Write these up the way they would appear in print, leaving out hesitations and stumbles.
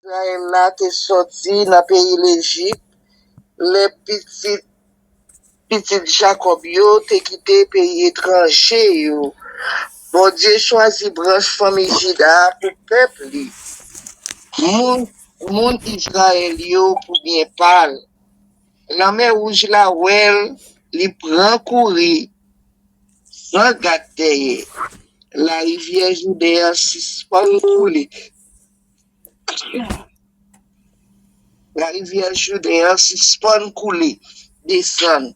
Israël là t'es sorti dans le pays l'Égypte, les petits Jacob yo t'es quitté pays étranger yo. Bon Dieu choisit branche famille Juda pour peuple li. Moun Israël yo pour bien parler. La mer rouge la ouel, li prend courir, sans gâter. La rivière Judéa suspend couler. La rivière Judéa suspend couler, descend.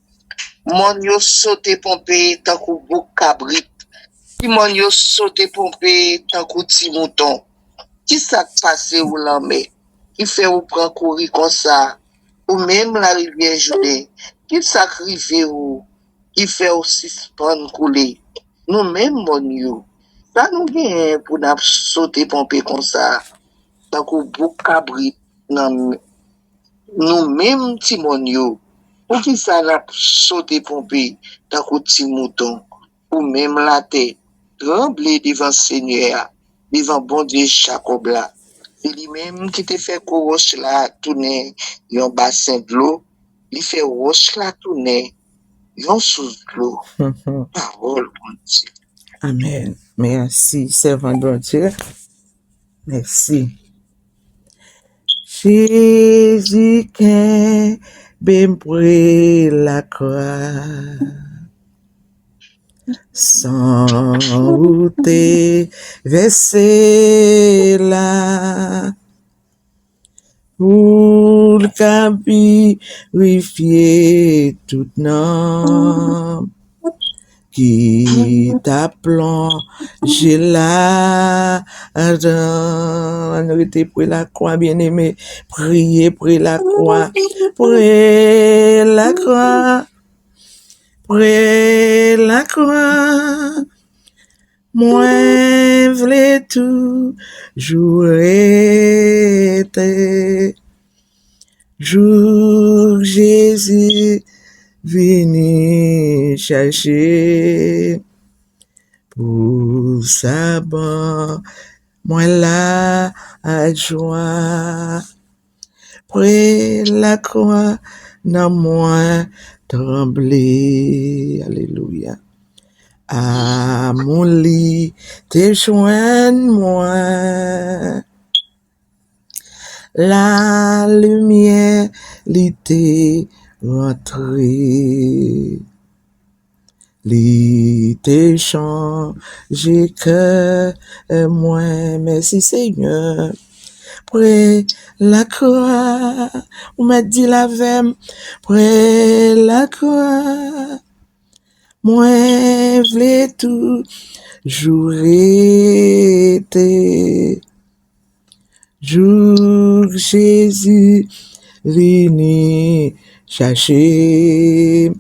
Mon yo sauté pompé tant que bouc cabrit. Puis mon yo sauté pompé tant que petit mouton. Qui ça passe ou la mer? Qui fait ou prend courir comme ça? Ou même la rivière Judéa? Qui sacrifie ou? Qui fait ou suspend couler? Nous-mêmes, mon yo. Ça nous vient pour nous sauter pompé comme ça. Tant que bouc cabrit. Nous-mêmes, Timon yo. Pour qui ça n'a sauté pompé, tant que petit mouton, ou même la tête, trembler devant Seigneur, devant bon Dieu Jacob là. C'est lui-même qui te fait que roche là tourner, yon bassin de l'eau, il fait roche là tourner, yon sous l'eau. Parole, bon Dieu. Amen. Merci, servant de Dieu. Merci. Jésus qui ben pris la croix, sans route versé là, pour purifier tout nom qui t'applongé là, on était pour la croix, bien-aimé, priez pour la croix, pour la croix, pour la croix. Moi, v'lais tout jouer, jour Jésus vini chercher pour sa bonne, moi là à joie, près la croix, dans moi trembler, alléluia. À mon lit, te joins-moi, la lumière l'était rentrée, l'était changé que moi, merci Seigneur, près la croix, on m'a dit la vème, près la croix, moi v'lais tout jouer, jour Jésus vini chercher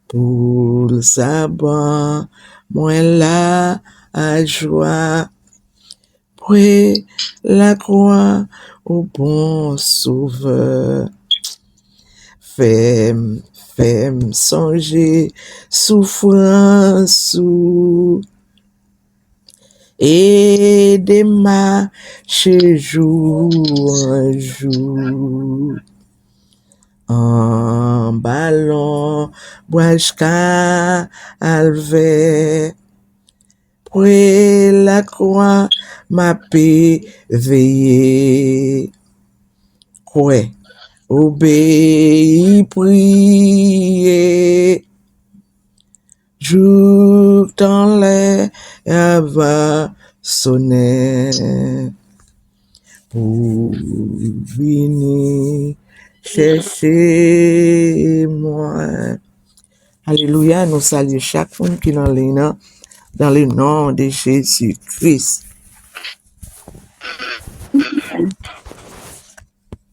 pour sa bonne, moi là à joie, près la croix au bon sauveur, fais-moi songer souffrance et des marches jour en jour. En ballon, boisca alvé, près la croix, ma paix veillée. Quoi? Obéis, prier, jour dans l'air va sonner, pour venir chercher moi. Alléluia, nous saluons chaque monde qui est dans le nom de Jésus-Christ.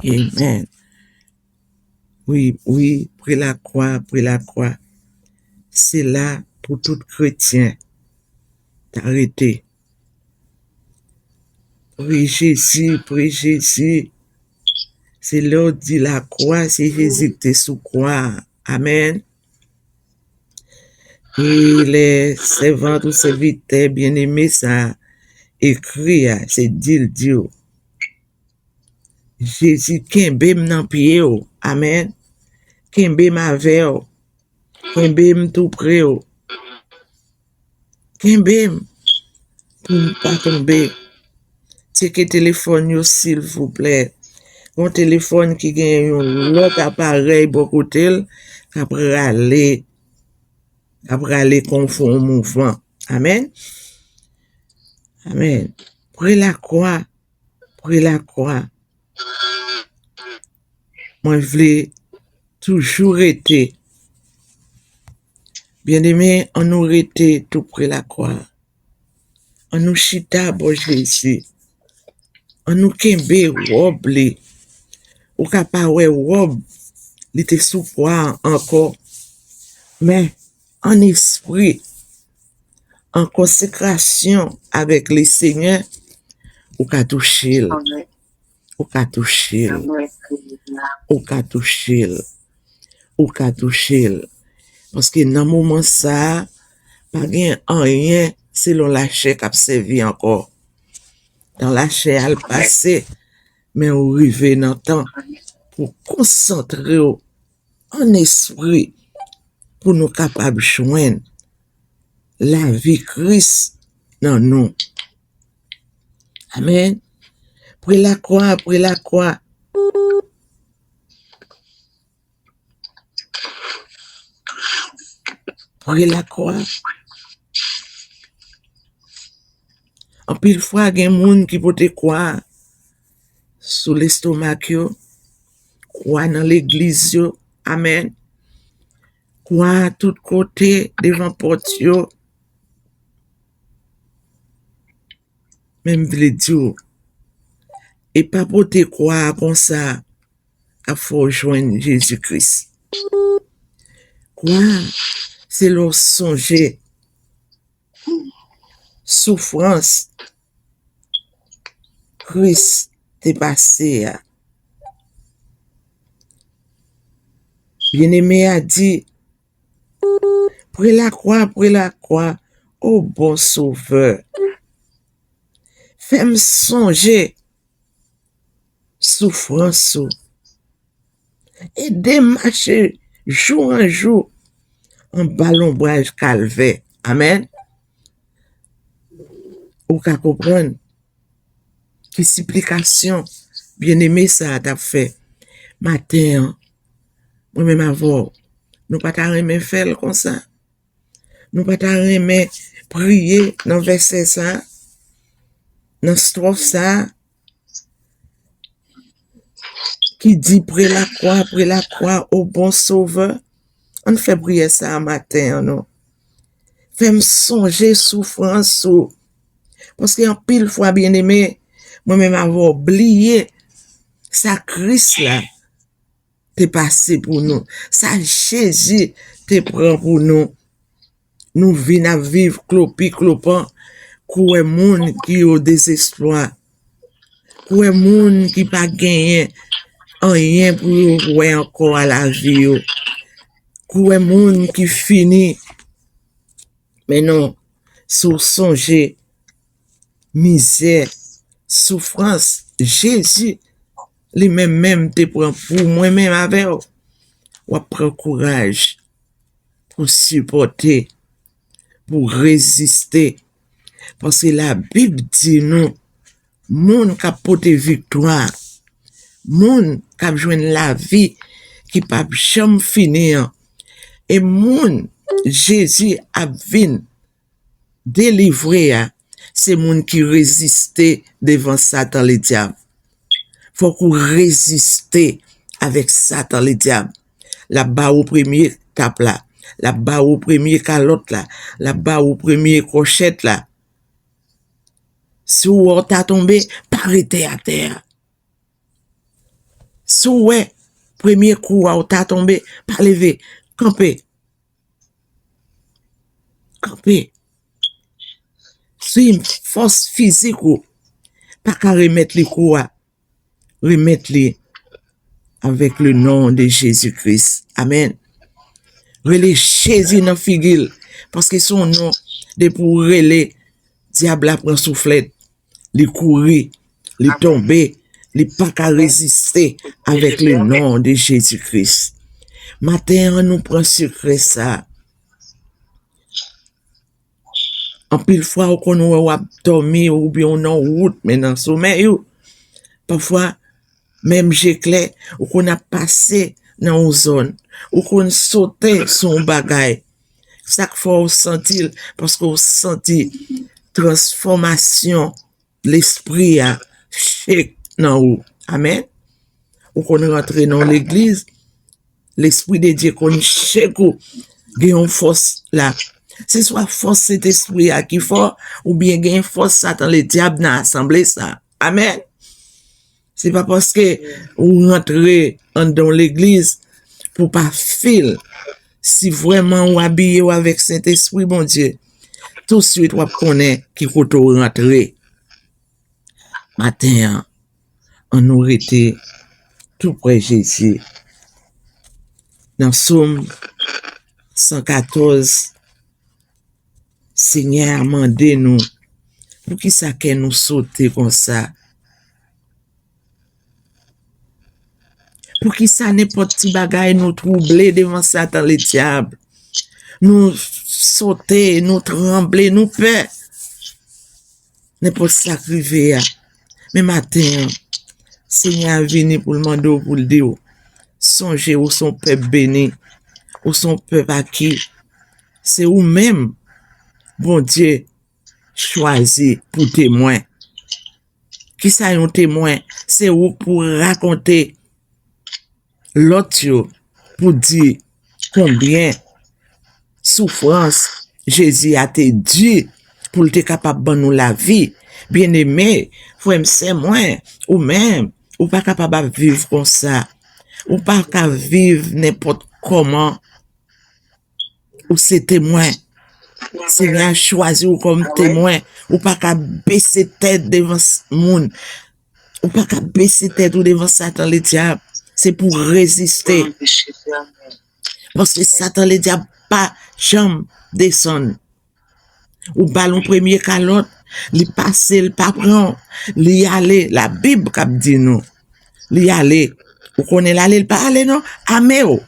Amen. Oui, pris la croix. C'est là pour tout chrétien d'arrêter. Prie Jésus. C'est là où dit la croix, c'est Jésus qui est sous croix. Amen. Et les servants ou serviteurs bien-aimés, ça écrit, c'est Dieu. Jésus kembe nan pied ou. Amen. Kembe ma veo. Kembe tout près ou. Kembe pour pas tomber. Checkez téléphone yo s'il vous plaît. Un téléphone qui gagne l'autre appareil beaucoup tel après aller confond au mouvement. Amen. Amen. Prenez la croix. Moi je voulais toujours été bien aimé, on nous été tout près la croix. On nous chita bon Jésus. On nous kembe robe li. Ou capable robe li te sous croix encore. Mais en esprit, en consécration avec le Seigneur, ou ka toucher. Ou ka toucher. Ou ka toucher. Ou ka toucher. Parce que dans moment ça, pas gen rien selon la chair qui a servi encore. Dans la chair al passé, mais on arrive dans temps pour concentrer en esprit pour nous capables de joindre la vie Christ dans nous. Amen. Prenez la croix. Prenez la croix. En pile fois, il y a des gens qui portent croix sous l'estomac, croix dans l'église. Amen. Croix tout côté devant porte. Même vle dire. Et pas porter croix comme ça, il faut rejoindre Jésus-Christ. Croix, c'est le songer. Souffrance. Christ t'est passé. Bien-aimé a dit, prenez la croix, ô bon sauveur. Fais-moi songer souffrance. Et démarcher jour en jour en ballon brage calvaire. Amen. Ou ka comprendre qui supplication bien-aimé ça t'a fait matin. Moi-même avant, nous pas ta remet faire comme ça. Nous pas ta remet prier dans verset ça. Dans strophe ça qui dit près la croix au bon sauveur. On fait prier ça matin non. Fais-moi songer souffrance parce qu'en pile fois bien aimé, moi-même avoir oublié ça Christ là t'es passé pour nous. Ça Jésus te prend pour nous. Nous venons à vivre clopant, kouè moun qui au désespoir. Kouè moun qui pas gagné rien pour ouais encore à la vie. Kouè moun qui fini. Mais non, sous songer misère, souffrance, Jésus lui-même te prend pour moi-même avec ou prend courage pour supporter, pour résister. Parce que la Bible dit nous, moun qui a porté victoire, moun qui a joint la vie, qui pas jamais finir, et moun Jésus a venu délivrer, c'est moun qui résistait devant Satan le diable. Faut qu'on résiste avec Satan le diable. Là-bas au premier tape là, là-bas au premier calotte là, là-bas au premier crochette là. Si ou t'as tombé, parité à terre. Si ouais, premier coup ou t'as tombé, pas lever, camper. Si une force physique ou pas qu'à remettre les coups, remettre-les avec le nom de Jésus-Christ. Amen. Relais Jésus dans figure parce que son nom de pour relais diable prend soufflette, les courir, les tomber, li pas qu'à résister avec le nom de Jésus-Christ. Matin, on nous prend secret ça. En pile fois, on a dormi ou bien on en route, mais dans le sommeil, parfois, même j'éclaire, ou qu'on a passé dans une zone, ou qu'on sauté sur un bagay. Chaque fois, on sentit, parce qu'on sentit transformation, l'esprit a chèque dans ou. Amen. Ou qu'on rentre dans l'église, l'esprit de Dieu qu'on chèque ou, gagne force là. C'est soit force cet esprit à qui fort, ou bien gagne force Satan le diable dans l'assemblée ça. Amen. C'est pas parce que vous rentrez dans l'église pour pas fil. Si vraiment vous habillez avec Saint-Esprit, bon Dieu, tout de suite vous connaissez qui vous rentrer. Matin, on nous était tout près de Jésus. Dans Psaume 114, Seigneur a demandé nous, pour qui ça qu'elle nous sauter comme ça? Pour qui ça n'importe petit bagay nous troubler devant Satan le diable? Nous sauter, nous trembler, nous peur. N'importe ça arrivé. Mais matin, Seigneur venu pour le demander pour le dire, songez où son peuple béni, où son peuple acquis. C'est où même, bon Dieu, choisi pour témoin. Qui ça un témoin? C'est où pour raconter l'autre pour dire combien souffrance Jésus a été dû pour être capable de nous la vie. Bien aimé, frère, c'est moi, ou même, ou pas capable de vivre comme ça, ou pas capable de vivre n'importe comment, ou c'est témoin. Seigneur choisi ou comme témoin, ou pas capable baisser tête devant le monde, ou pas capable baisser tête ou devant Satan le diable. C'est pour résister. Parce que Satan le diable pas jamais descend. Ou ballon premier calotte, li passe, le pas prend, li aller, la Bible cap dit nous. Li aller. Ou connaît l'aller, le pas aller non? Améo.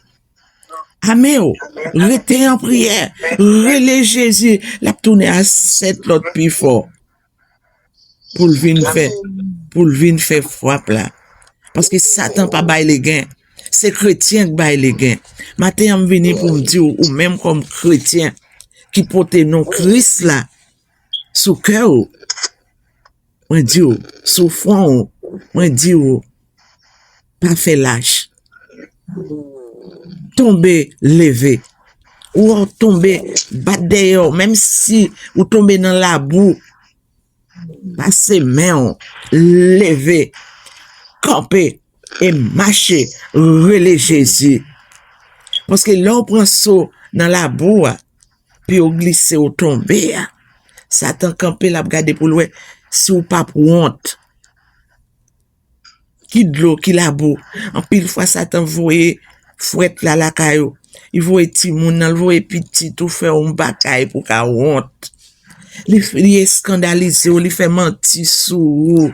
Améo. Restez en prière. Relais Jésus. La tourner à 7 l'autre plus fort. Pour le vin faire frappe là. Parce que Satan pas bail les gains. C'est chrétien qui bail les gains. Matin, on venu pour me dire, ou même comme chrétien, qui porte non Christ là, sous cœur, on dit, sous front, on dit, pas fait lâche. Tomber, lever. Ou tomber, battre dehors, même si ou tomber dans la boue, passer main, lever, camper et marcher, relais Jésus. Parce que là, on prend saut dans la boue, puis on glisse ou tomber. Satan camper la regarder pour l'ouest, si ou pas pour honte. Qui de l'eau, qui la boue. En pile fois, Satan voyait fouette là la caillou. Il voyait petit moun, il voyait petit tout faire un bataille pour qu'à honte. Il est scandalisé, il fait mentir sous.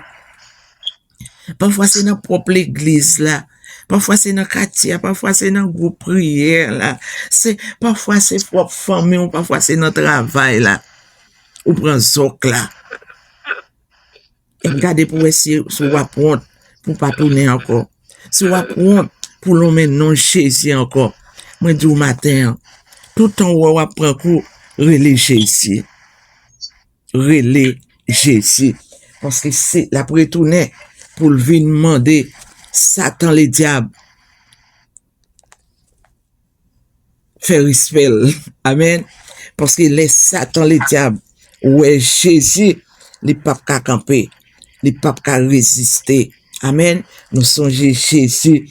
Parfois, c'est dans propre l'église, là. Parfois, c'est dans le quartier, parfois, c'est dans le groupe prière, là. Parfois, c'est propre famille, parfois, c'est dans le travail, là. Ou prend zoc, là. Et regardez pour essayer, si vous apprendre, pour pas tourner encore. Si vous apprendre, pour l'homme non Jésus encore. Moi, dis au matin, tout le temps où on apprend coup, relais Jésus. Relais Jésus. Parce que c'est la pour retourner, pour le venir demander, Satan le diable, faire respect. Amen. Parce que les Satan le diable, ouais, Jésus, les papes qu'à camper, les papes qu'à résister. Amen. Nous songeons Jésus,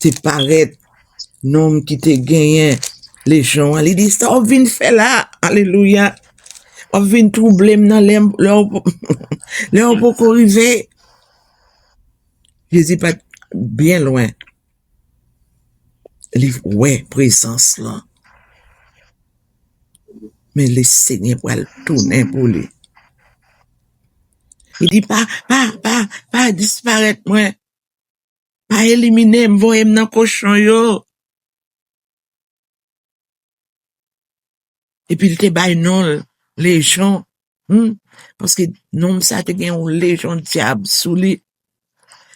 te paraît, nom qui te gagne, les gens, ils disent, ça, on vient faire là. Alléluia. On vient troubler dans leur pour arriver. Jésus pas bien loin. Ouais, présence là. Mais le Seigneur va le tourner pour lui. Il dit pas disparaître moi. Pas éliminer, m'voyer dans cochon yo. Et puis il te bail non légion. Parce que non ça te gen une légion diable sous lui.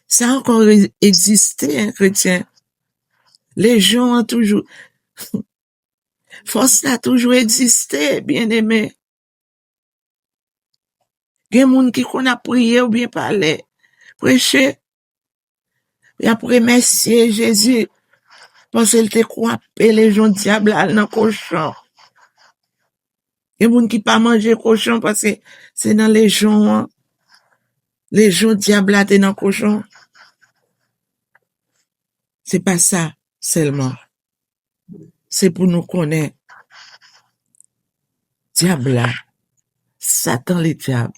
Ça a encore existé, hein, chrétien. Les gens ont toujours, force a toujours existé, bien aimé. Gen moun qui qu'on a prié ou bien parlé, prêché, et après merci Jésus, parce qu'il te croit les gens diable dans cochon. Gen moun qui pas manger cochon parce que c'est dans les gens diable te dans cochon. C'est pas ça seulement. C'est pour nous connaître diable là, Satan le diable,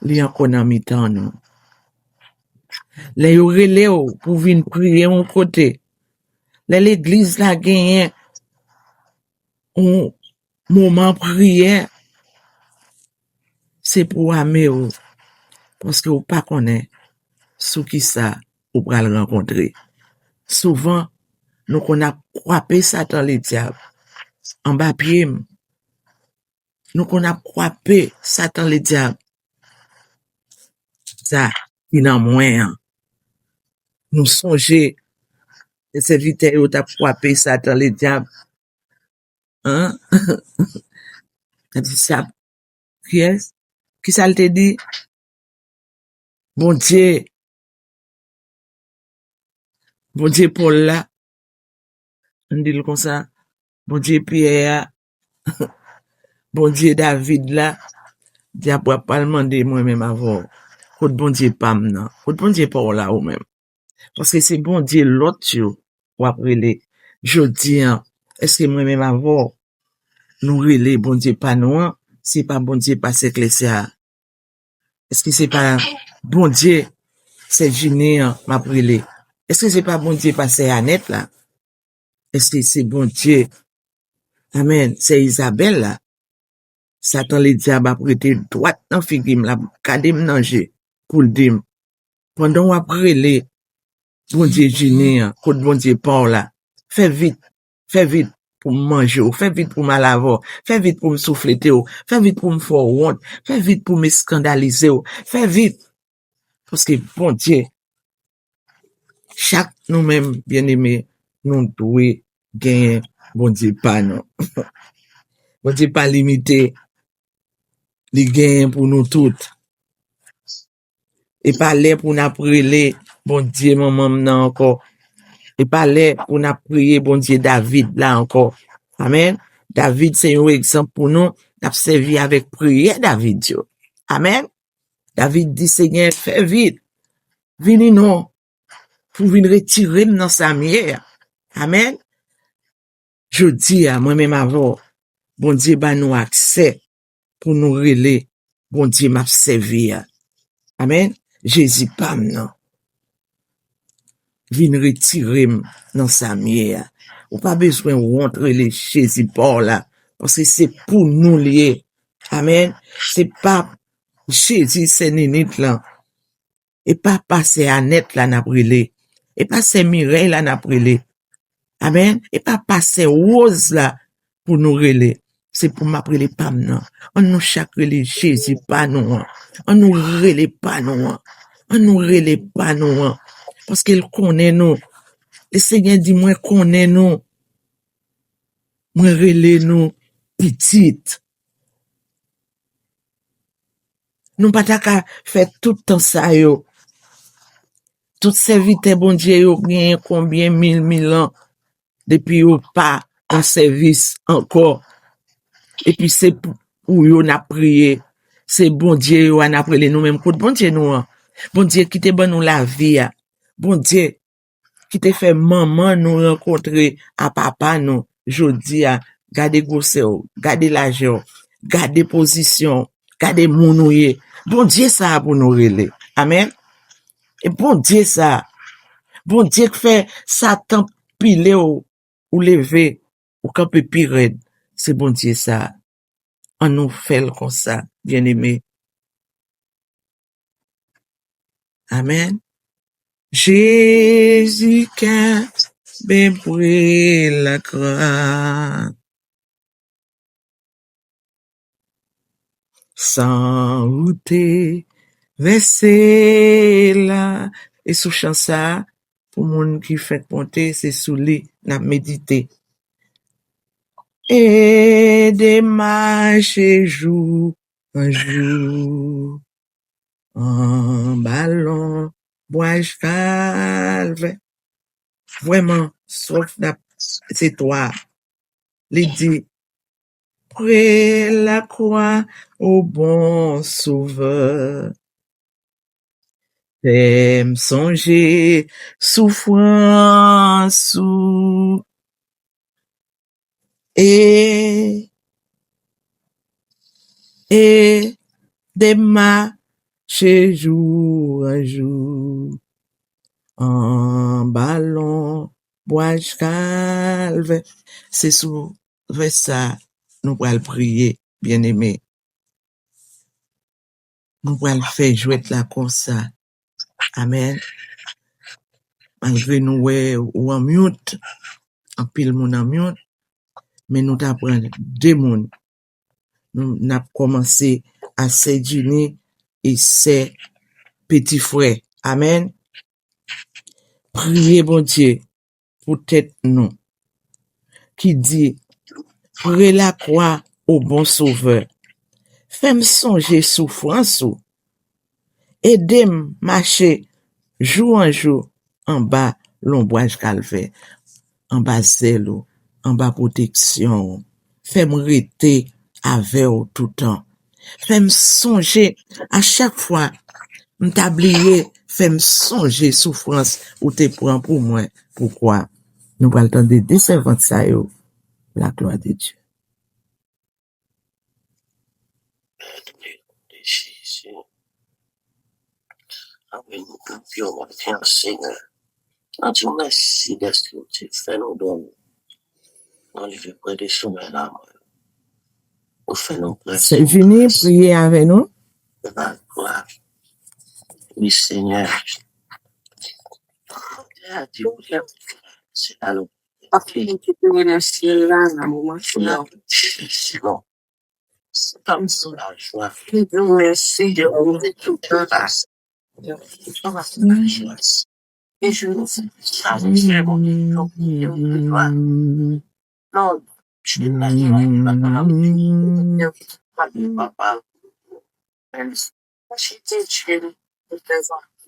li en connaît mi-temps nous. Les yo relé pour venir prier un côté. L'église la gagne un moment prière. C'est pour aimer ou. Parce que ou pas connaît sous qui ça ou pral rencontrer. Souvent, nous qu'on a croipé Satan le diable en bas pied. Nous qu'on a croipé Satan le diable. Ça, il en moins. Nous songer les serviteurs ou t'a croipé Satan le diable. Hein? T'as dit ça. Qui ça te dit? Bon Dieu Paul là, on dit comme ça, bon Dieu Pierre, bon Dieu David là, diable pas demander moi-même avant, côté bon Dieu pas maintenant, côté bon Dieu Paul là ou même, parce que c'est bon Dieu l'autre ou après les, je dis, est-ce que moi-même avant, nous relais bon Dieu pas nous, c'est pas bon Dieu pas s'éclaircir, est-ce que c'est pas bon Dieu, c'est Giné, m'a brûlé, est-ce que c'est pas bon Dieu passer à net là? Est-ce que c'est bon Dieu? Amen. C'est Isabelle là. Satan le diable a prêté droite dans figim là, kade m'nanger pour le dim. Pendant ou après les bon Dieu Junior, côte bon Dieu Paul là. Fais vite pour manger, fais vite pour m'alaver, fais vite pour me souffler, fais vite pour me faire honte, fais vite pour me scandaliser, fais vite. Parce que bon Dieu, chaque nous-mêmes bien-aimés, nous devons gagner bon Dieu pas non. Bon Dieu pas limité. Li gagne pour nous toutes. Et pas là pour nous prier, bon Dieu, maman, nan encore. Et pas là pour nous prier, bon Dieu, David, là encore. Amen. David, c'est un exemple pour nous, n'a servi avec prière, David, yo. Amen. David dit, Seigneur, fais vite. Vini non, pour venir retirer dans sa mière. Amen. Je dis à moi-même avant, bon Dieu, bah nous accès pour nous relayer, bon Dieu, m'a servi. Amen. Jésus pas non. Vin retirer dans sa mière. Ou pas besoin de rentrer les Jésus par là. Parce que c'est pour nous lier. Amen. C'est pas Jésus, c'est nénite là. Et pas passer Annette là n'a brûlé. Et pas c'est Mireille là n'a brûlé. Amen. Et pas passer Rose là pour nous relayer. C'est pour m'appeler pas non. On nous chaque relais Jésus pas nous. On nous relais pas nous. On nous relais pas nous. Parce qu'il connaît nous. Le Seigneur dit, moi, connaît nous. Moi, relais nous, petite. Nous pas qu'à faire tout le temps ça, yo. Tout serviteur, bon Dieu, yo, bien combien mille ans, depuis yo pas en service encore. Et puis c'est pour yo n'a prié. C'est bon Dieu, yo, n'a prié nous-mêmes. Bon Dieu, nous, bon Dieu, qui te bonne nous la vie, bon Dieu, qui te fait maman nous rencontrer à papa nous, jodi a, gade gosse ou, gade l'argent, gade position, gade mounouye. Bon Dieu ça pour nous relais. Amen. Et bon Dieu ça. Bon Dieu qui fait Satan pile ou lever ou camper pire. C'est bon Dieu ça. On nous fait comme ça, bien aimé. Amen. Jésus qu'un bébé la croix. Sans route verser là. Et sous chant ça, pour moun qui fait monter, c'est sous lit, n'a médité. Et démarcher jour un jour, en ballon, bois calve. Vraiment, sauf c'est toi. Les dit, près la croix au bon sauveur. T'aimes songer, souffrance sous, et démarcher jour à jour, en ballon, bois calve. C'est sous ça, nous allons prier, bien aimé. Nous allons faire jouer la comme ça. Amen. Malgré nous, ou en mute, en pile moun en mute, mais nous t'apprenons deux moun. Nous avons commencé à s'éduner et ses petits frères. Amen. Priez, bon Dieu, pour tête nous, qui dit, près la croix au bon sauveur. Fais-moi songer souffrance ou, aidez-moi marcher jour en jour en bas l'ombrage calvaire, en bas zèle, en bas protection. Fais-moi rester avec vous tout le temps. Fais-moi songer à chaque fois, m'tablier, fais-moi songer souffrance ou te prends pour moi. Pourquoi? Nous allons attendre des servantes ça yo, la gloire de Dieu. Jésus. Avec nous confions matin, Seigneur. On dit merci d'être que tu fais nous donner. On lui fait près de sommeil là. On fait nos prêts. C'est venu prier avec nous. Oui, Seigneur. C'est à nous. Après, tu peux remercier là, dans le moment. Non. C'est comme ça, la joie. Je te remercie de ouvrir tout le passe. Et je nous fais ça, c'est bon. Non, Je n'ai pas dit, papa. je t'ai tué.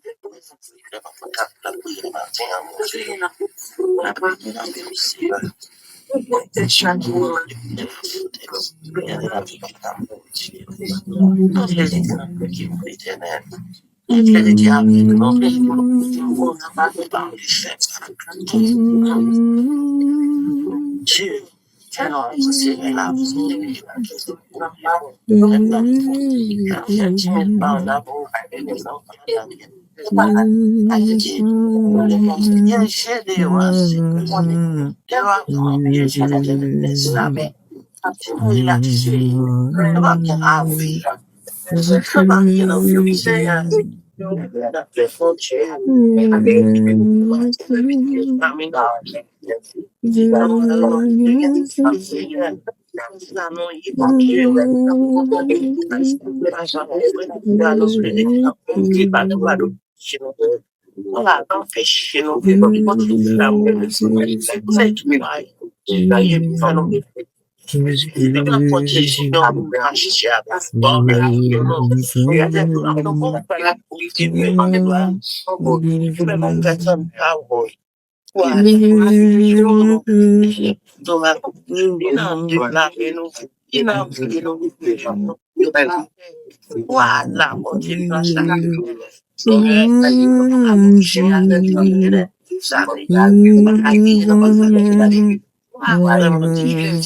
Voilà, mon Dieu,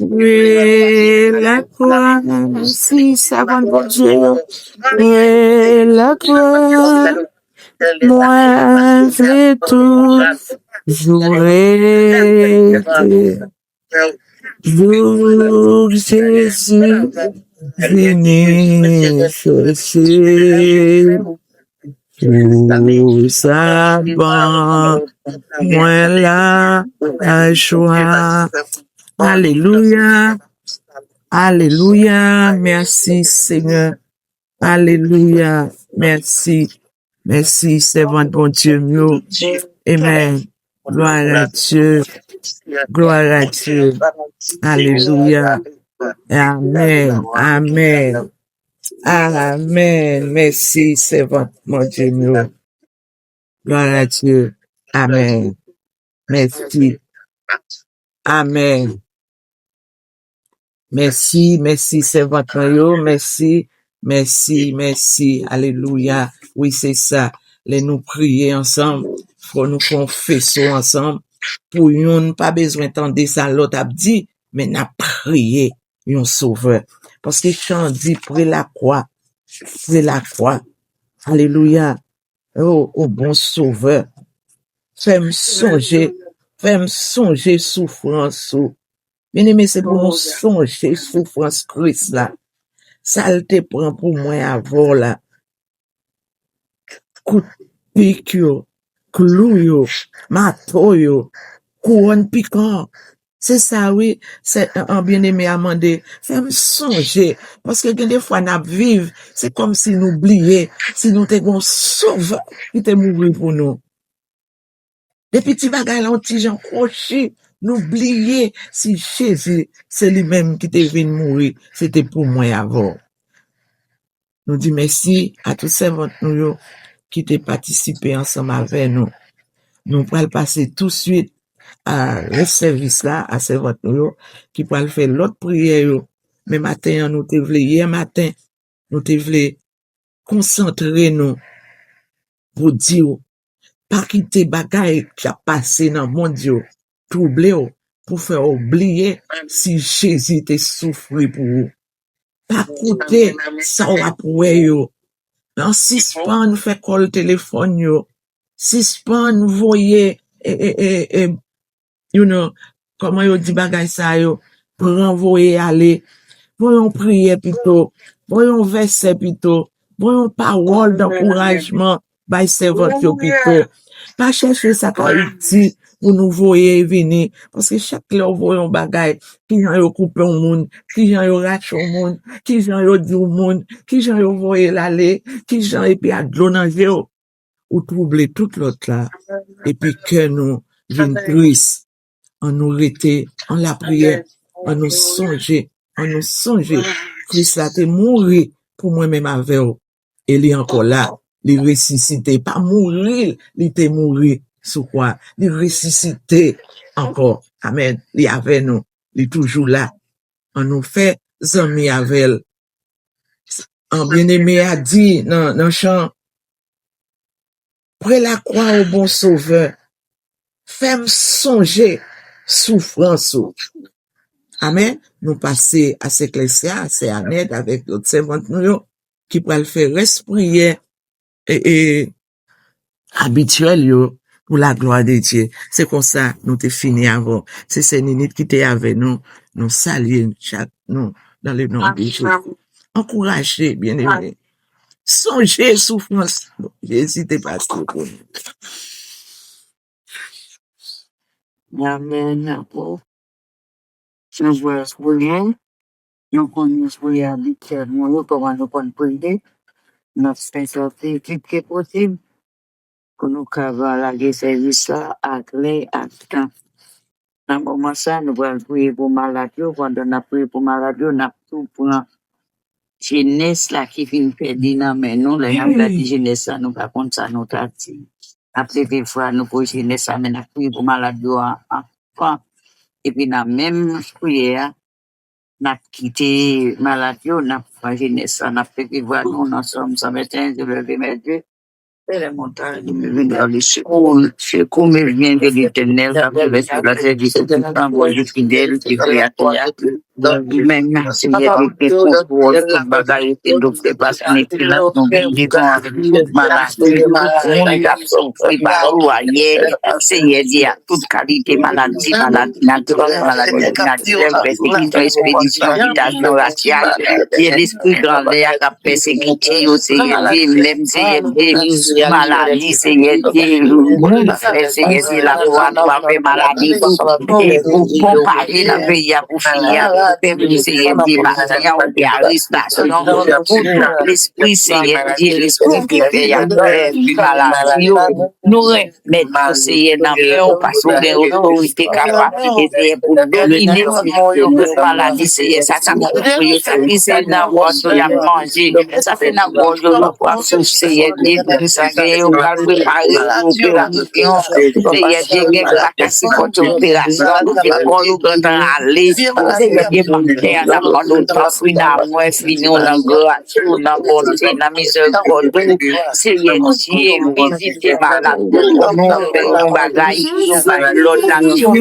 La croix, si ça va bon Dieu, la croix, moi j'ai tout, j'aurais jour Jésus, venu chercher, tout ça bon, moi la joie. Alléluia, alléluia, merci Seigneur, alléluia, merci, merci, servant de bon Dieu, mieux, amen, gloire à Dieu, gloire à Dieu, alléluia, amen, amen, amen, merci, servant, mon Dieu, mieux, gloire à Dieu, amen, merci, amen. Merci, merci, servant yo, merci, merci, merci, alléluia. Oui, c'est ça. Les nous prier ensemble, faut nous confesser ensemble. Pour nous, pas besoin d'entendre ça, l'autre a dit, mais n'a prié, un sauveur. Parce que chant dit, près la croix, alléluia. Oh bon sauveur. Fais-me songer souffrance, bien-aimé, c'est pour nous songer souffrance Christ là. Ça te prend pour moi avant là. coup de pic yo, clou yo, marteau yo, couronne piquant. C'est ça, oui, c'est un bien-aimé amendé. Fais-moi songer, parce que des fois, nous vivons, c'est comme si nous oublions, si nous étions sauveur qui était mort pour nous. Des petits bagages, un petit gens crochés, nous oublions si Jésus, c'est lui-même qui était venu mourir, c'était pour moi avant. Nous disons merci à tous ces nous qui ont participé ensemble avec nous. Nous pourrons passer tout de suite à le service là, à ces nous qui pourront faire l'autre prière. Mais matin, nous te voulons, hier matin, nous te voulons concentrer nous pour dire, pas quitter bagaille qui a passé dans le monde, troubler, pour faire oublier si Jésus te souffert pour vous. Pas coûter ça va pour vous. En suspend, nous fait call téléphone, yo. Suspend, nous voyez, you know, comment yo dit bagay ça, yo, pour renvoyer aller. Voyons prier plutôt, voyons verset plutôt, voyons parole d'encouragement, by servant yo plutôt. Pas chercher ça qu'on dit pour nous voyer venir, parce que chaque fois voyons bagay, qui j'en yo couper au monde, qui j'en yo rache au monde, qui j'en yo dit au monde, qui j'en yo voyer l'aller, qui j'en et puis à glonanger ou troubler tout l'autre là, et puis que nous vînes triste, en nous rester, en la prière, en nous songer, Christ là t'es mourir pour moi-même avec eux. Et il est encore là, il ressuscité, pas mourir, il était mourir, sous quoi? Il ressuscité encore. Amen. Il est avec nous, il est toujours là. On nous fait amis avec elle. Un bien-aimé a dit dans le chant, près la croix au bon sauveur, fais-moi songer souffrance. Amen. Nous passer à cette ecclésia, c'est Annette avec l'autre servante nous, qui pourra le faire respirer et habituel, yo, pour la gloire de Dieu. C'est comme ça, nous t'es fini avant. C'est ces Ninit qui t'es avec nous, nous saluons chaque, nous, dans le nom de Jésus. Encouragez, bien aimé. Songez souffrance. Jésus t'es passé pour nous. Amen. Nous voyons rien. Nous connaissons rien habituellement, comment nous pouvons prier. Nous faisons tout ce qui est possible pour nous cavoir la service là, à clé, à temps. Dans le moment ça, nous allons prier pour maladie. Quand on a prié pour maladie, on a tout pour jeunesse là qui vient faire dîner, mais nous, les gens qui jeunesse là, nous par contre ça, nous t'as dit. Après, des fois, nous pour jeunesse là, mais nous prions pour maladie, et puis, dans même prière, nous quitté maladie, nous pas jeunesse là, nous fait vivre nous ensemble, ça matin, je vais mettre Dieu. C'est la montagne, je me viens dans les secours, me vient de l'éternel, ça me laisse la terre du temps, moi, je suis fidèle, qui créateur, même, merci, il y a des contrôles, des bagages, des docteurs, parce qu'on est là, nous vivons avec toute maladie, mon garçon, préparé, loyer, c'est à toute qualité, maladie naturelle, maladie naturelle, persécution, expédition, habitation raciale, il y a l'esprit grandeur, la persécution, c'est maladie, c'est la loi, doit faire maladie, et pour comparer la vie à pour finir, c'est arrestation, l'esprit, c'est l'esprit qui fait maladie, nous remettre, c'est parce qu'on a autorité capable, et pour dominer la maladie, c'est ça, ça c'est dans votre manger, ça fait dans votre poisson, c'est ça. On va préparer l'opération, c'est la capacité d'opération, on va aller, c'est la bonne fini, on a grâce, on a bonté, on a miséricorde, c'est Dieu, visiter malade, on fait un bagage, l'autre action,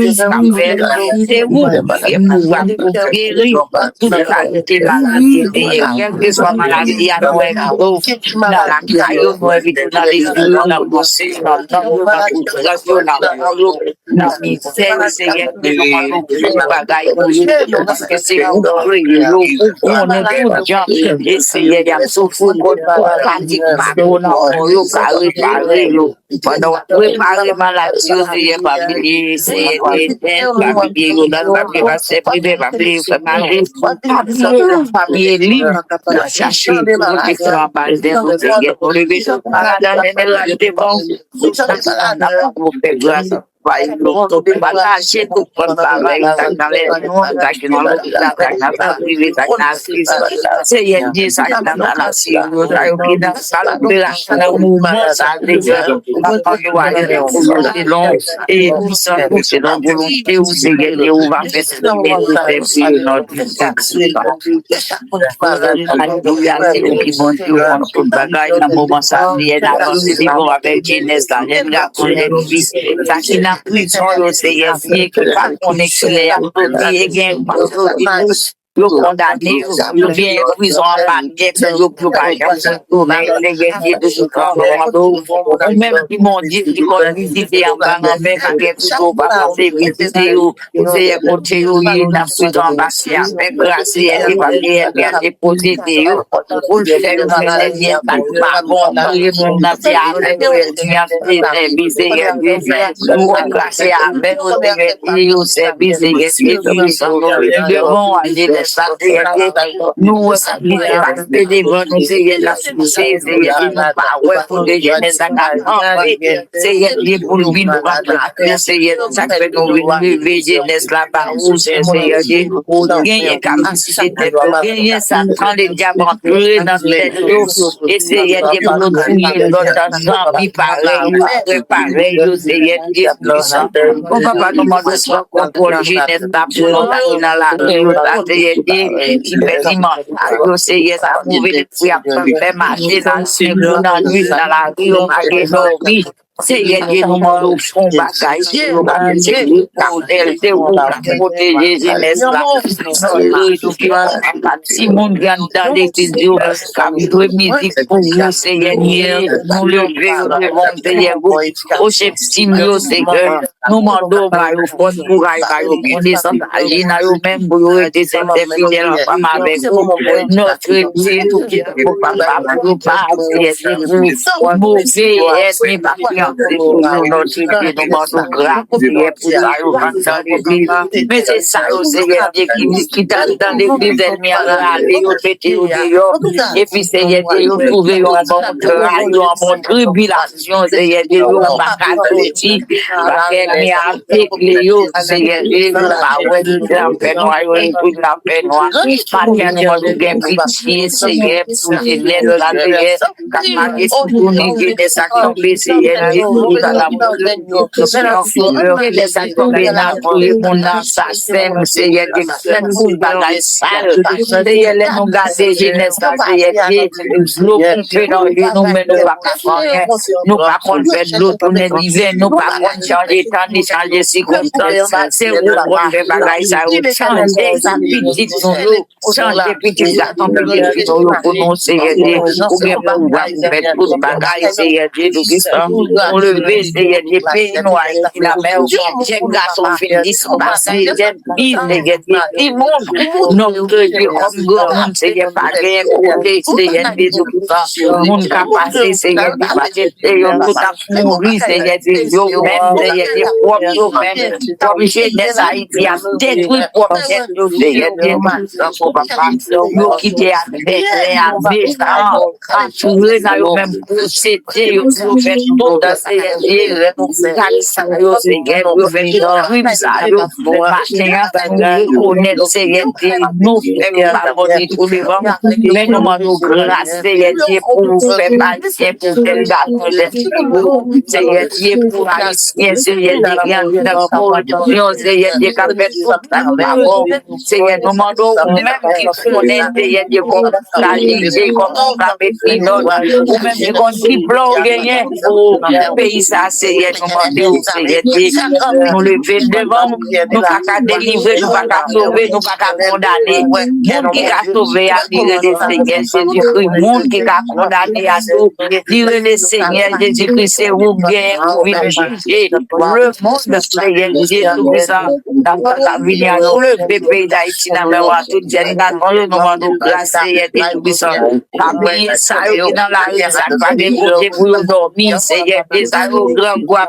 c'est vous qui pouvez guérir toute qualité maladie, quelle que soit maladie à nous, dans la caillou, nous évitons dans l'église, dans le conseil, dans le grâce, dans l'amour, dans la misère, Seigneur, nous demandons pour bagaille pour lui, parce que c'est vous priez, on est tout gens, et Seigneur, il y a souffert pour dit pardon, pour réparer, pendant préparer maladie, Seigneur, famille, Seigneur, famille, dans la famille, c'est privé, famille, famille libre, chercher pour les faire en base des autres, Seigneur, pour lever son malade, dans les réalités, bon, pour faire grâce. Untuk balasin tu perbagai tanggalnya tak kenal tak kenal diri tak nasi saya di sana nasi saya kita salah bilang namu masih apa yang ada di long bisa di long belum tahu saya dia ubah persepsi not untuk bagai namu masa dia dalam sini mau apa jenis dan enggak boleh tak kena prison, Seigneur, qui va connecter les gens, le condamné, le bien prison en banquet, le plus même qui m'ont dit, qui ont visité en banquet, qui toujours pas passé visiter, c'est côté où il y a une prison en banquet, mais grâce à elle, il a déposé des pour le faire, il y a pas bon, le monde national, grâce à avec au service des nous devons aller nous devons nous essayer la succès et pas ouais pour des jeunes c'est pour nous vivre c'est ça fait nous vivre jeunesse là-bas où c'est gagner capacité gagner ça prend les diamants dans cette eau essayer de nous trouver dans un pareil c'est on va pas demander soit contrôle jeunesse pour nous dans la rue qui fait dimanche c'est ça trouver des fruits à faire marcher dans la rue on va dormir c'est y nous demandons son bagage nous va c'est pour protéger jeunesse là si mon grand dans les vidéos comme musique pour nous c'est nous lever devant Seigneur au chef Simio Seigneur nous demandons par force courage par descendre aller dans eux même pour des fidèles ensemble avec nous notre Dieu tout qui pour papa pour pas c'est mauvais esprit pas notre Dieu nous demandons grâce pour ça dans l'église mais c'est ça Seigneur qui dans l'église ennemie aller au traité au dehors et puis Seigneur Dieu trouver un bon travail une bonne tribulation Seigneur Dieu pas catholique pas qu'elle avec Léo Seigneur Dieu pas ouais la paix noire toute la paix noire pas qu'elle nous gagne pitié Seigneur pour les la prière quand ma surtout nier des sacrifices Seigneur Dieu dans la les sacrifices là pour mon assassin Seigneur Dieu pour bagaille sale Seigneur les nous garder jeunesse Seigneur Dieu l'eau qu'on dans nous mais nous pas faire nous pas faire l'eau tourner l'hiver nous pas changer temps ni changer circonstances c'est où on fait bagaille ça changer sa petite nous changer petite garçon petit pour nous Seigneur Dieu ou bien pas faire tout bagaille Seigneur Dieu on lever Seigneur Dieu pays noir la mer j'aime garçon finit passer j'aime bien Seigneur Dieu monde notre Dieu comme grand monde Seigneur pas rien côté Seigneur Dieu tout ça monde capacité Seigneur Dieu passer tout à mourir Seigneur Dieu même Seigneur Dieu propre même comme jeunesse Haïti a détruit propre Seigneur Dieu pour papa nous quitter avec les entourés dans le même procédé nous fait tout dans Seigneur Dieu nous Seigneur nous fait crime ça nous connaître Seigneur Dieu nous fait pas bonne pour les gens mais nous demandons grâce Seigneur Dieu pour nous faire passer pour tel garçon Seigneur Dieu pour haïtien Seigneur Dieu dans condition Seigneur Dieu qu'a fait tout d'abord Seigneur nous demandons même qui connaît Seigneur Dieu comme qualité comme capitaine ou même qui diplôme gagné pour pays, ça, Seigneur, nous demandons, Seigneur, nous lever devant, nous pas qu'à délivrer, nous pas qu'à sauver, nous pas qu'à condamner. Monde qui a sauvé à dire le Seigneur Jésus-Christ, monde qui a condamné à tout, dire le Seigneur Jésus-Christ, c'est vous bien, vous venez juger le monde, Seigneur Jésus-Christ, dans ta vie, nous le pays d'Haïti, dans le tout génération, nous demandons grâce, Seigneur Jésus-Christ, après ça, qui dans la rue, ça va des côtés pour dormir, Seigneur, des grand bois,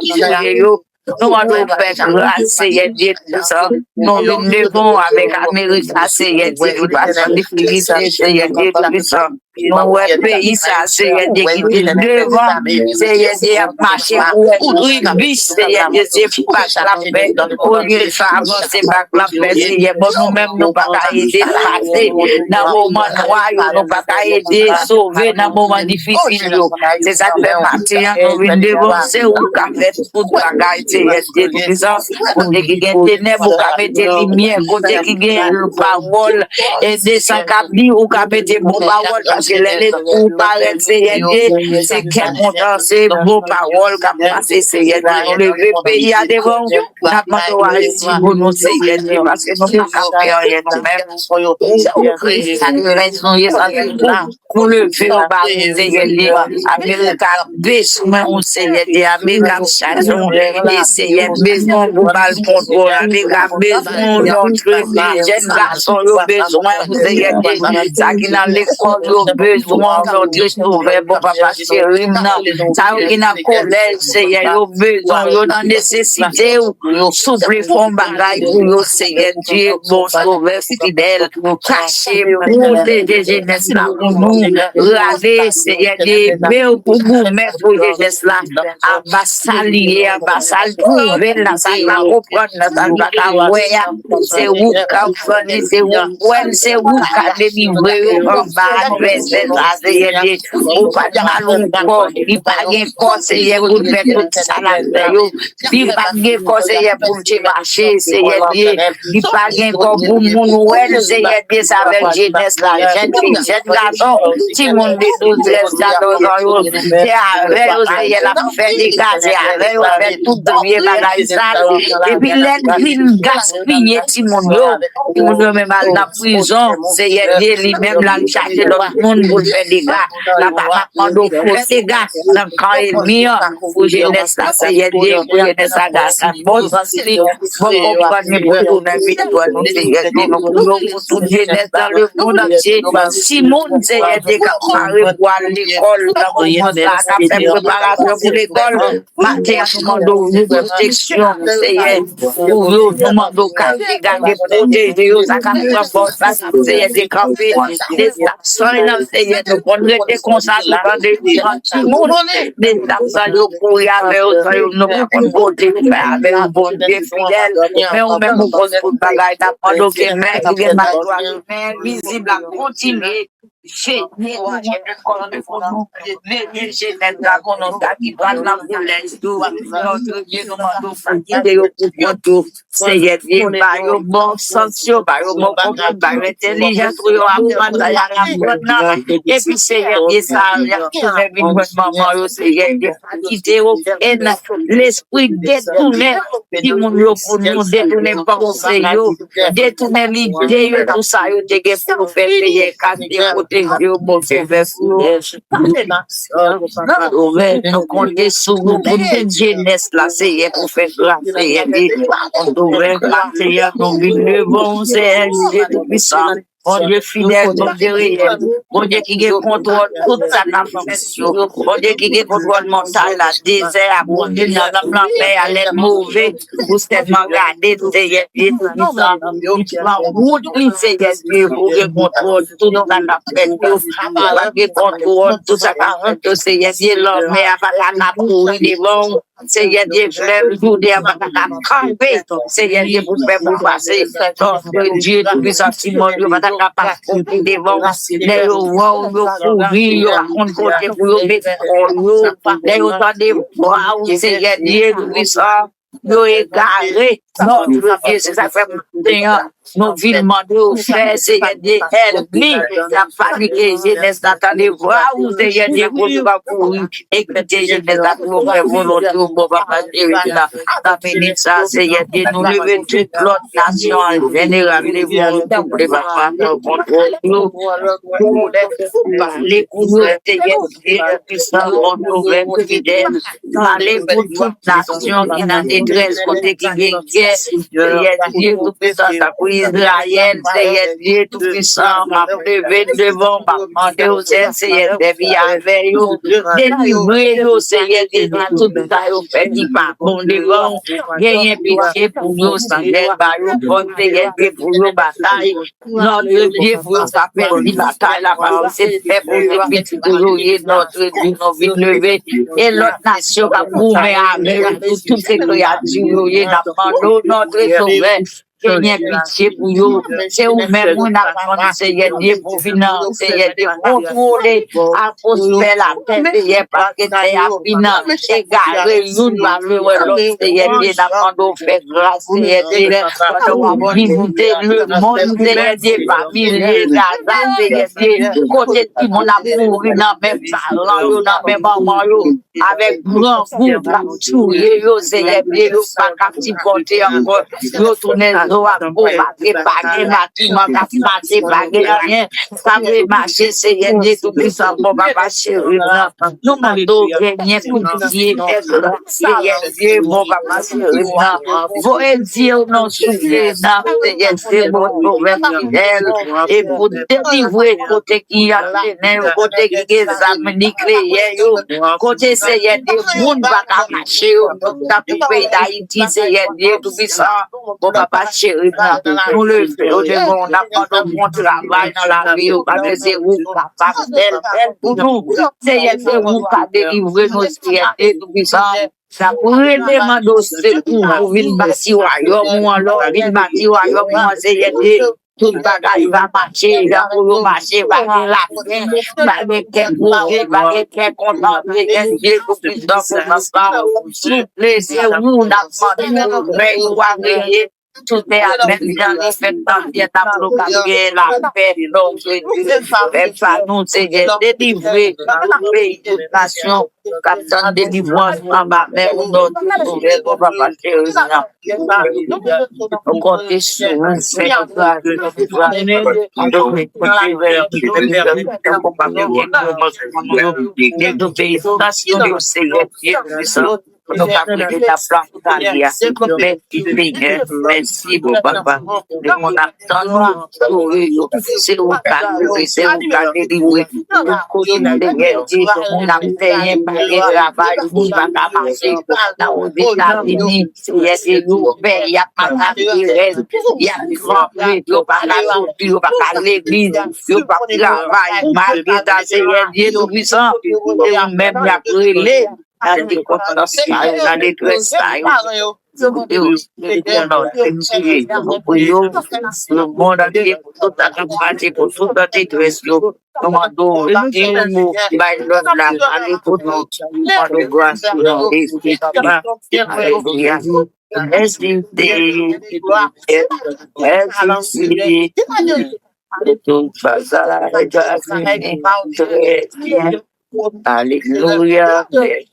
nous allons faire grâce, Seigneur Dieu, tout ça. Nous devons avec Amérique, Seigneur Dieu, nous passons des difficultés, Seigneur Dieu, tout ça. Nous pays, ça, Seigneur Dieu, qui est devant, Seigneur Dieu, marcher pour une biche, Seigneur Dieu, c'est pas la paix, au lieu de faire avancer par la paix, Seigneur, bon, nous-mêmes, nous pas aider, passer dans le moment noir, nous pas aider, sauver dans le moment difficile, c'est ça que fait partie, nous devons, c'est où qu'a fait tout le bagage, Seigneur Dieu, tout ça, côté qui gagne ténèbres, ou qu'a mettre lumière, côté qui gagne parole, et descend qu'a dit, ou qu'a mettre bon parole, parce que les ou paraît, Seigneur Dieu, c'est qu'un content, c'est bon parole, qu'a passé, Seigneur Dieu, le pays à devant, n'a pas de pour nous, Seigneur Dieu, parce que nous n'avons pas fait rien nous-mêmes. Christ, nous le faisons par Seigneur Dieu, Amérique besoin, Seigneur Dieu, Amérique chanson, et Seigneur besoin de mal contrôle, Amérique besoin notre jeune garçon, besoin, Seigneur Dieu, ça qui dans l'école, besoin de notre sauveur, bon papa chéri, ça qui dans le collège, Seigneur, besoin, dans nécessité, souffler fond bagaille pour nous, Seigneur Dieu, bon sauveur fidèle, caché, protéger jeunesse là pour nous, laver, Seigneur Dieu, mais pour vous, mais pour jeunesse là, à bassalier, à bassal, trouver la salle, à reprendre la salle, à ouais, c'est où qu'a fait, c'est où, c'est où qu'a délivré, en bas, Seigneur Dieu, ou pas de mal encore, il pas de conseiller pour faire tout ça là, il pas de conseiller pour te marcher, Seigneur Dieu, il pas de conseiller pour mon ouel, Seigneur Dieu, ça avec jeunesse là, jeune fille, jeune garçon, si mon dit 12 ans, c'est avec eux, Seigneur, la fait des gaz, c'est avec eux, fait tout de vieux bagages sales, et puis l'être gaspiller, si mon yo même mal dans la prison, Seigneur Dieu, lui-même, là, chercher l'autre monde pour faire des gars, la papa, pendant que ces gars, dans le camp ennemi, pour jeunesse là, Seigneur Dieu, pour jeunesse là, ça bon, bon, comprendre pour tout la victoire, nous, Seigneur Dieu, nous prions pour toute jeunesse dans le monde entier, si monde, Seigneur Dieu, qui a préparé pour l'école, dans le monde là, qui a fait préparation pour l'école, matin, nous demandons une protection, Seigneur, pour nous demandons qu'à garder, protéger, ça a fait bon, ça, Seigneur Dieu, camper, des absents, Seigneur, nous prenons des consciences dans des monde, des absents, nous courir avec eux, nous prenons côté, faire avec un bon Dieu fidèle, mais on même nous pose pour le bagage, pendant que mec, qui vient de visible à continuer. J'ai des Seigneur Dieu, par your bon sanction, par your bon contrôle, par l'intelligence, pour your apprendre à la et puis Seigneur Dieu, ça a une bonne maman, Seigneur Dieu, quitter l'esprit détourné, qui nous pour nous détourner pensée, détourner l'idée, tout ça, pour faire payer, casser, Dieu, mon sauveur, nous comptons sur vous pour cette jeunesse là, Seigneur, pour faire grâce, Seigneur, on devrait Seigneur, nous vivons, Seigneur, tout puissant. Mon Dieu fidèle, mon Dieu réel, mon Dieu qui contrôle toute sa nation, mon Dieu qui contrôle mental, la désert, mon Dieu dans la plan à l'aide mauvais, pour tellement garder, Seigneur, Dieu, Seigneur, Dieu, pour que contrôle tout dans la fête, pour que contrôle tout ça, Seigneur, Dieu, l'homme, mais à la pourri des bons. Seigneur Dieu, fleuve, jour des camper, Seigneur Dieu, pour faire pour passer, Dieu, tout puissant, Simon, Dieu, va t'accaparer devant, les rois, les raconte côté pour le mettre, les autres des voix, Seigneur Dieu, tout puissant, nous égarés, Notre Dieu, c'est ça fait Seigneur, nos villes mandées au frère, Seigneur Dieu, aide-lui, la famille que jeunesse n'entendait voir, ou Seigneur Dieu, pour nous va courir, et que Dieu jeunesse n'a pour faire volonté, au bon papa, dans bénir ça, Seigneur Dieu, nous lever toute l'autre nation en général, les volontaires, pour les papas, nous contrôler, nous, pour parler pour nous, Seigneur Dieu, puissant, bon, nouvelle, fidèle, parler pour toute nation qui est en détresse, côté qui est guerre, Seigneur Dieu, tout puissant, ça pour Israël, Seigneur Dieu, tout puissant, m'a levé devant, m'a demandé au Seigneur, des vies avec nous, délivrez-nous, Seigneur Dieu, dans tout ça, vous faites du pas, bon devant, gagnez pitié pour nous, sans l'aide, bah, nous, bon, Seigneur Dieu, pour nos batailles, notre Dieu, pour ça fait une bataille, la parole, c'est fait pour les petits coloriers, notre Dieu, nos vies levées, et l'autre nation, qui vous met avec toutes ces créatures, notre sauveur, Seigneur, pitié pour vous. C'est vous-même, on a demandé, Seigneur Dieu, pour venir, Seigneur Dieu, contrôler, à prospérer la terre, Seigneur, parce que c'est à finir, égarer, nous, l'autre, Seigneur Dieu, d'apprendre à faire grâce, Seigneur Dieu, pour visiter le monde, Seigneur Dieu, parmi les Gaza, Seigneur Dieu, côté de mon amour, dans même parents, dans même maman, avec grand groupe, la tuer, Seigneur Dieu, pas captif porter encore, retourner ça veut marcher, Seigneur Dieu, tout puissant, mon papa chéri. Nous mandons gagner pour Dieu, Seigneur Dieu, mon papa chéri. Voyez Dieu, non souffrir, Seigneur Dieu, mon sauveur fidèle, et pour délivrer côté qui a les côté qui examine, créer, côté Seigneur Dieu, monde va cacher, dans le pays d'Haïti, Seigneur Dieu, tout puissant, mon papa chéri, nous le faisons, on apprend bon travail dans la vie, parce que c'est vous, papa, pour nous, Seigneur, c'est vous qui délivrez nos spirituels, tout puissant. Ça pourrait demander au secours pour venir bâtir royaume ou alors venir bâtir royaume ou Seigneur Dieu. Tout bagage va marcher, pour marcher, va la fin, va être pourri, va être content, Dieu, pour plus d'en papa. Laissez vous, d'apprendre, mais vous avez tout est à mettre dans les fêtes d'envier, d'approcher la paix, donc, fait pas nous, Seigneur, délivrer le pays, toute nation, captain délivrance, en bas, mais ou notre, on va pas on compte sur vous, Seigneur, nous parlons de la plantalia. Merci, mon papa. De mon attente, c'est au calme, c'est au calme, délivré. On a fait un paquet de travail, on va marcher aux États-Unis. Il y a des Européens, il y a pas de il y a des Français, il n'y a pas la culture, il n'y a pas l'église, il n'y a pas de travail, malgré ta Seigneur Dieu tout-puissant, et même la brûlée. Dans des confidences, dans des tresses, le monde entier, pour toute la campagne, pour toute la détresse, commandons, dis-nous, la allez pour nous, par le grâce, pour les spectacles, alléluia. De toute façon, alléluia, merci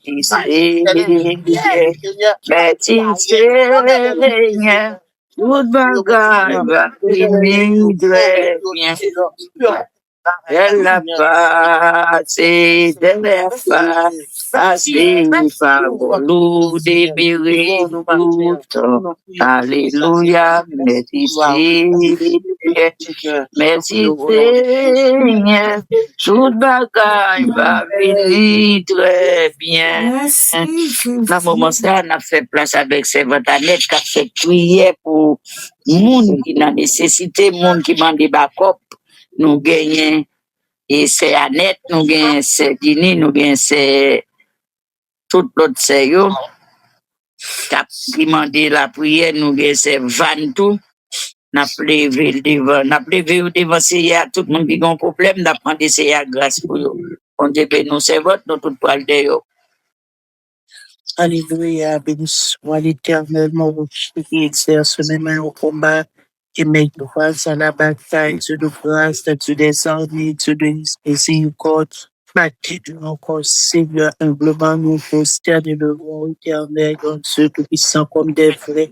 Seigneur, tout bagage va finir très bien. Elle a passé de la face, passé par l'eau des tout. Alléluia, merci Seigneur, merci Seigneur, tout bagage va venir très bien. Dans ce moment-là, on a fait place avec ces Annette qui a fait prière pour les gens qui ont nécessité, les gens qui ont des backups. Nous gagnons, et c'est Annette, nous gagnons, c'est Dini, nous gagnons, c'est tout l'autre sérieux. Qui a demandé la prière, nous gagnons, c'est Vantou. N'a plevé devant c'est tout le monde qui a un problème, d'apprendre c'est grâce pour eux. On dit que nous c'est votre, nous tout poil de eux. Alléluia, béni soit l'Éternel, mon rocher qui exerce mes mains au combat, qui met grâce à la bataille, Dieu de grâce, Dieu des armées, Dieu de miséricorde. Maintenant encore, Seigneur, humblement nous prosternons devant l'Éternel, dans Dieu tout-puissant comme des vrais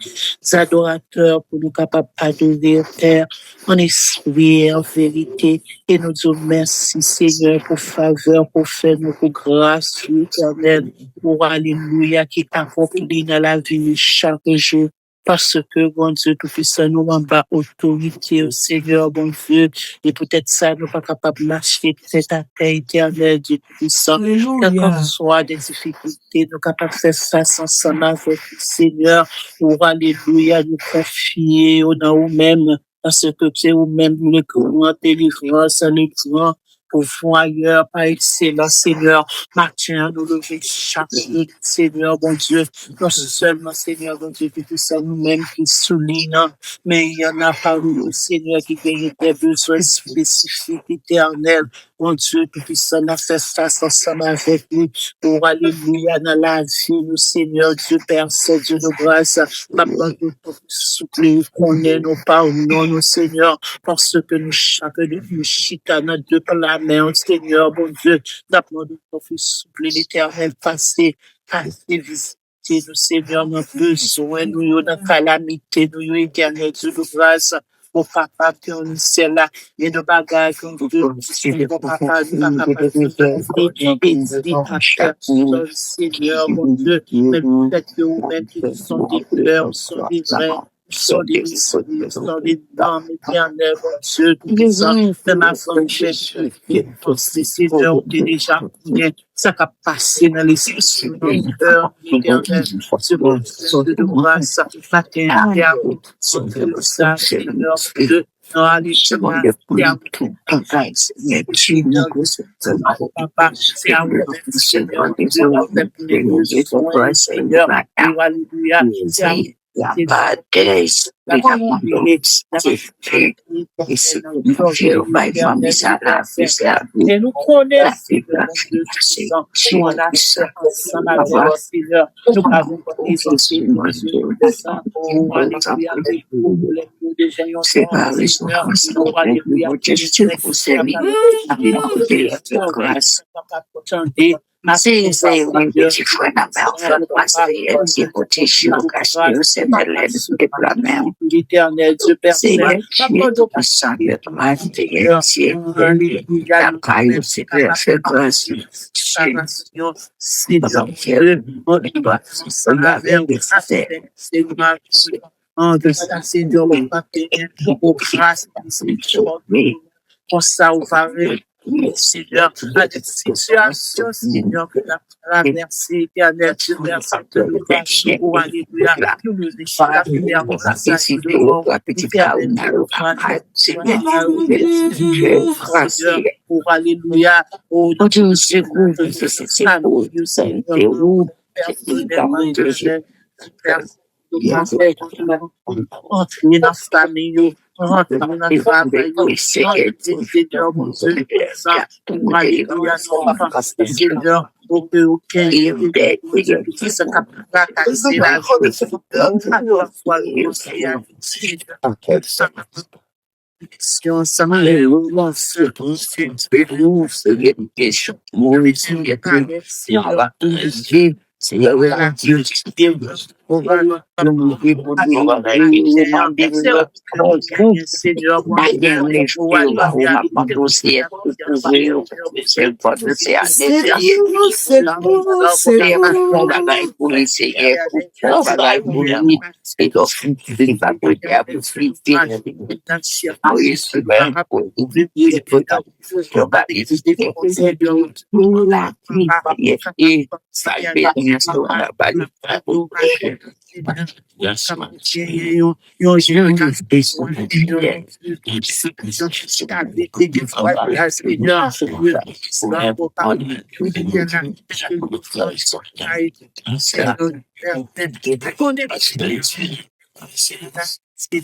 adorateurs pour nous capables d'adorer, Père, en esprit et en vérité. Et nous disons merci, Seigneur, pour faveur, pour faire pour grâce, l'Éternel, pour alléluia, qui t'accomplit dans la vie chaque jour. Parce que, bon Dieu, tout-puissant, nous en bas autorité au Seigneur, bon Dieu, et peut-être ça, nous pas capables de marcher tête à tête, éternel, Dieu tout-puissant. Quelles que soient des difficultés, nous capables de faire face ensemble avec le Seigneur, pour alléluia, nous confier dans nous-mêmes, parce que c'est vous-même le grand délivrance, le grand pourvoyeur par excellence, Seigneur. Matin, nous lever chaque jour, Seigneur, bon Dieu, non seulement, Seigneur, bon Dieu, que c'est nous-mêmes qui soulignons, mais il y en a parmi nous, Seigneur, qui gagnent des besoins spécifiques, éternels. Bon Dieu, tout-puissant, on a fait face ensemble avec nous pour alléluia dans la vie, nous, Seigneur, Dieu Père, c'est Dieu de grâce. Maintenant, nous souffler, qu'on est, nous pardonnons, nous, Seigneur, parce que nous, chaque de nous, chitanons Dieu par la main, Seigneur, bon Dieu, maintenant, nous souffler l'éternel passé, visiter nous, Seigneur, nos besoins, nous, dans calamité, nous, éternel, Dieu de grâce. Mon papa, qui on est là, et de bagages, qu'on veut, mon papa, nous, papa, Seigneur, mon Dieu, mais peut-être que vous-même, qui sont des pleurs, sont des vrais, sont des esprits, sont des dames, éternel, mon Dieu, tout ça, de ma femme, Seigneur, t'es déjà connu, ça qui a passé dans l'esprit, dans le cœur, éternel, ce bon Dieu de grâce, matin, ça, Seigneur, de alléluia, papa, c'est à vous, Seigneur, les besoins, Seigneur, alléluia, c'est à vous. Bad days, we have months, by families and life is that Et nous connaissons, nous en achetons ensemble avec le Seigneur, nous avons des ça, pour alléluia, des gens, Seigneur, pour alléluia, Say when beautiful and about the past year, quotation of Cassius and the letter to the blood now. Say that the son of the life of the year, that kind of secret for us. Pour ça, on va Seigneur, la situation, Seigneur, que la traversée, éternel, Dieu, merci de nous grâce, pour alléluia, nous nous déchirons la prière, on a ça, Seigneur, pour alléluia, au Dieu, Seigneur, entrer dans la famille, rentrer dans le travail, Seigneur, mon Dieu, ça, pour alléluia, Seigneur, pour que aucun ça capable casser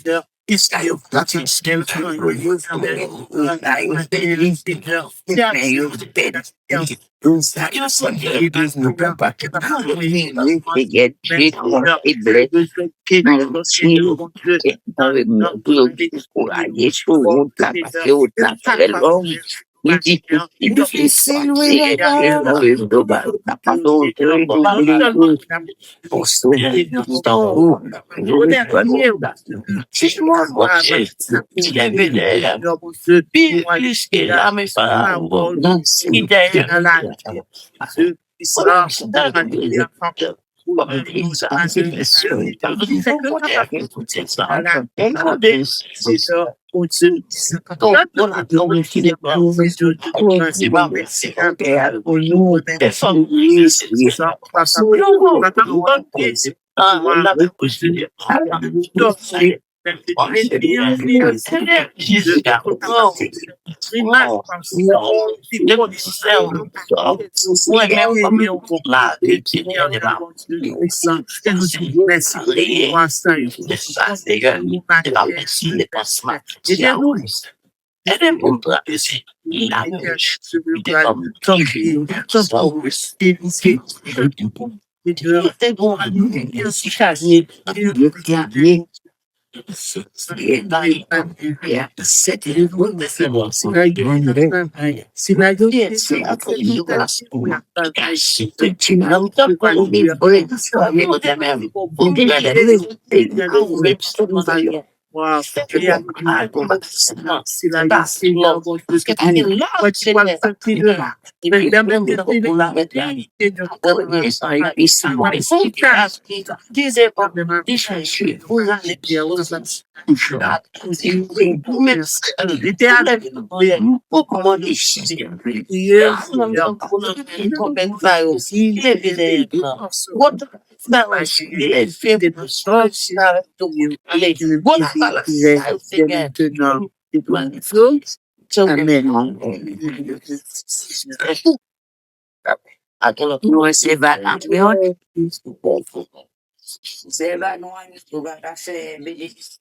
la Difficile, oui, Nous, c'est valable. C'est valable, nous, c'est valable.